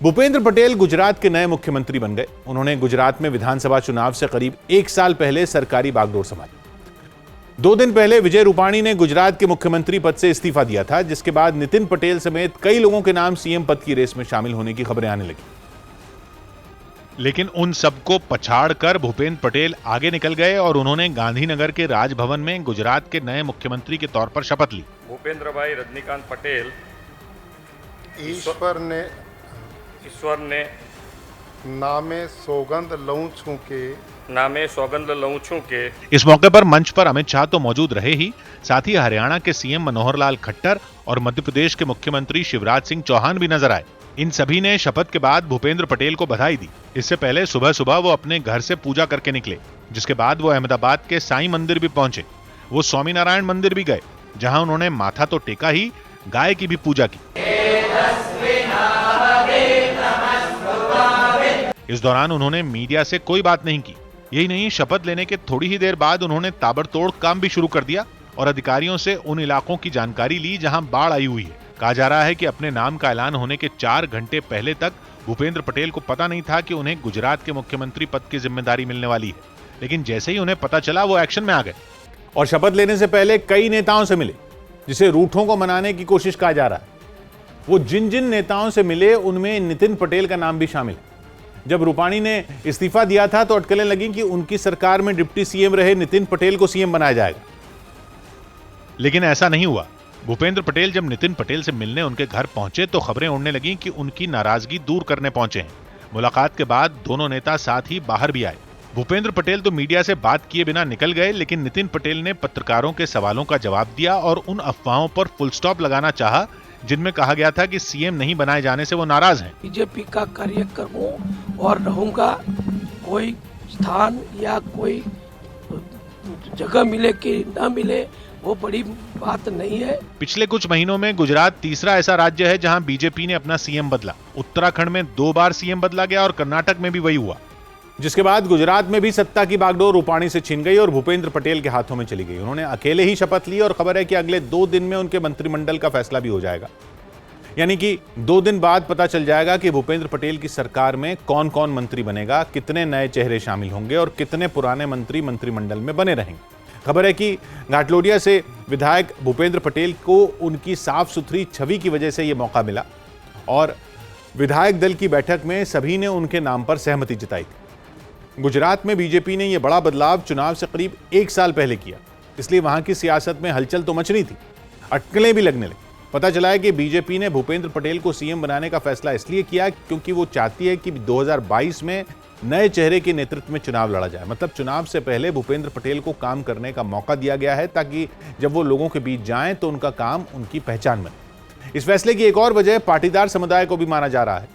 भूपेंद्र पटेल गुजरात के नए मुख्यमंत्री बन गए। उन्होंने गुजरात में विधानसभा चुनाव से करीब 1 साल पहले सरकारी बागडोर संभाली। 2 दिन पहले विजय रूपाणी ने गुजरात के मुख्यमंत्री पद से इस्तीफा दिया था, जिसके बाद नितिन पटेल समेत कई लोगों के नाम सीएम पद की रेस में शामिल होने की खबरें आने लगी। लेकिन उन सबको पछाड़कर भूपेंद्र पटेल आगे निकल गए और उन्होंने गांधीनगर के राजभवन में गुजरात के नए मुख्यमंत्री के तौर पर शपथ ली। भूपेंद्र भाई रजनीकांत पटेल ईश्वर ने नामे सौगंध लऊं छू के। इस मौके पर मंच पर अमित शाह तो मौजूद रहे ही, साथ ही हरियाणा के सीएम मनोहर लाल खट्टर और मध्य प्रदेश के मुख्यमंत्री शिवराज सिंह चौहान भी नजर आए। इन सभी ने शपथ के बाद भूपेंद्र पटेल को बधाई दी। इससे पहले सुबह सुबह वो अपने घर से पूजा करके निकले, जिसके बाद वो अहमदाबाद के साईं मंदिर भी पहुंचे। वो स्वामीनारायण मंदिर भी गए, जहां उन्होंने माथा तो टेका ही, गाय की भी पूजा की। इस दौरान उन्होंने मीडिया से कोई बात नहीं की। यही नहीं, शपथ लेने के थोड़ी ही देर बाद उन्होंने ताबड़तोड़ काम भी शुरू कर दिया और अधिकारियों से उन इलाकों की जानकारी ली जहां बाढ़ आई हुई है। कहा जा रहा है कि अपने नाम का ऐलान होने के 4 घंटे पहले तक भूपेंद्र पटेल को पता नहीं था कि उन्हें गुजरात के मुख्यमंत्री पद की जिम्मेदारी मिलने वाली है। लेकिन जैसे ही उन्हें पता चला, वो एक्शन में आ गए और शपथ लेने से पहले कई नेताओं से मिले, जिसे रूठों को मनाने की कोशिश कहा जा रहा है। वो जिन जिन नेताओं से मिले, उनमें नितिन पटेल का नाम भी शामिल है। जब रूपाणी ने इस्तीफा दिया था तो अटकलें लगी कि उनकी सरकार में डिप्टी सीएम रहे नितिन पटेल को सीएम बनाया जाएगा। लेकिन ऐसा नहीं हुआ। भूपेंद्र पटेल जब नितिन पटेल से मिलने उनके घर पहुंचे तो खबरें उड़ने लगीं कि उनकी नाराजगी दूर करने पहुंचे हैं। मुलाकात के बाद दोनों नेता साथ ही बाहर भी आए। भूपेंद्र पटेल तो मीडिया से बात किए बिना निकल गए, लेकिन नितिन पटेल ने पत्रकारों के सवालों का जवाब दिया और उन अफवाहों पर फुल स्टॉप लगाना चाहा जिनमें कहा गया था कि सीएम नहीं बनाए जाने से वो नाराज हैं। बीजेपी का कार्यक्रम हूँ और रहूंगा। कोई स्थान या कोई जगह मिले कि ना मिले, वो बड़ी बात नहीं है। पिछले कुछ महीनों में गुजरात तीसरा ऐसा राज्य है जहां बीजेपी ने अपना सीएम बदला। उत्तराखंड में 2 बार सीएम बदला गया और कर्नाटक में भी वही हुआ, जिसके बाद गुजरात में भी सत्ता की बागडोर रूपाणी से छिन गई और भूपेंद्र पटेल के हाथों में चली गई। उन्होंने अकेले ही शपथ ली और खबर है कि अगले 2 दिन में उनके मंत्रिमंडल का फैसला भी हो जाएगा। यानी कि 2 दिन बाद पता चल जाएगा कि भूपेंद्र पटेल की सरकार में कौन कौन मंत्री बनेगा, कितने नए चेहरे शामिल होंगे और कितने पुराने मंत्री मंत्रिमंडल में बने रहेंगे। खबर है कि घाटलोडिया से विधायक भूपेंद्र पटेल को उनकी साफ सुथरी छवि की वजह से यह मौका मिला और विधायक दल की बैठक में सभी ने उनके नाम पर सहमति जताई थी। गुजरात में बीजेपी ने यह बड़ा बदलाव चुनाव से करीब 1 साल पहले किया, इसलिए वहां की सियासत में हलचल तो मचनी थी, अटकलें भी लगने लगी। पता चला है कि बीजेपी ने भूपेंद्र पटेल को सीएम बनाने का फैसला इसलिए किया क्योंकि वो चाहती है कि 2022 में नए चेहरे के नेतृत्व में चुनाव लड़ा जाए। मतलब चुनाव से पहले भूपेंद्र पटेल को काम करने का मौका दिया गया है, ताकि जब वो लोगों के बीच जाएं तो उनका काम उनकी पहचान बने। इस फैसले की एक और वजह पाटीदार समुदाय को भी माना जा रहा है।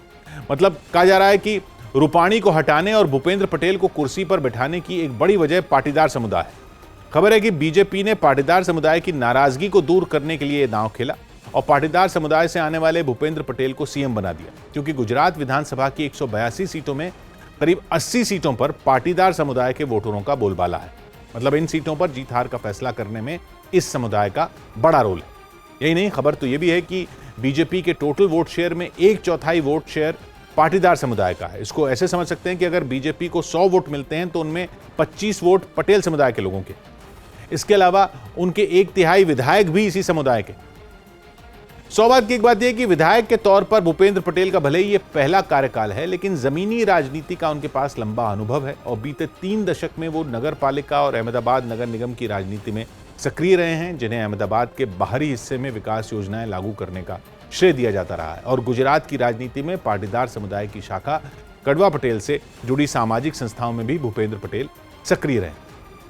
मतलब कहा जा रहा है कि रूपाणी को हटाने और भूपेंद्र पटेल को कुर्सी पर बैठाने की एक बड़ी वजह पाटीदार समुदाय है। खबर है कि बीजेपी ने पाटीदार समुदाय की नाराजगी को दूर करने के लिए दांव खेला और पाटीदार समुदाय से आने वाले भूपेंद्र पटेल को सीएम बना दिया, क्योंकि गुजरात विधानसभा की 182 सीटों में करीब 80 सीटों पर पाटीदार समुदाय के वोटरों का बोलबाला है। मतलब इन सीटों पर जीत हार का फैसला करने में इस समुदाय का बड़ा रोल है। यही नहीं, खबर तो यह भी है कि बीजेपी के टोटल वोट शेयर में 1/4 वोट शेयर पाटीदार समुदाय का है। इसको ऐसे समझ सकते हैं कि अगर बीजेपी को 100 वोट मिलते हैं तो उनमें 25 वोट पटेल समुदाय के लोगों के। इसके अलावा उनके 1/3 विधायक भी इसी समुदाय के। सौभाग्य की एक बात यह कि विधायक के तौर पर भूपेंद्र पटेल का भले ही ये पहला कार्यकाल है, लेकिन जमीनी राजनीति का उनके पास लंबा अनुभव है और बीते 3 दशक में वो नगर पालिका और अहमदाबाद नगर निगम की राजनीति में सक्रिय रहे हैं, जिन्हें अहमदाबाद के बाहरी हिस्से में विकास योजनाएं लागू करने का श्रेय दिया जाता रहा है। और गुजरात की राजनीति में पाटीदार समुदाय की शाखा कड़वा पटेल से जुड़ी सामाजिक संस्थाओं में भी भूपेंद्र पटेल सक्रिय रहे।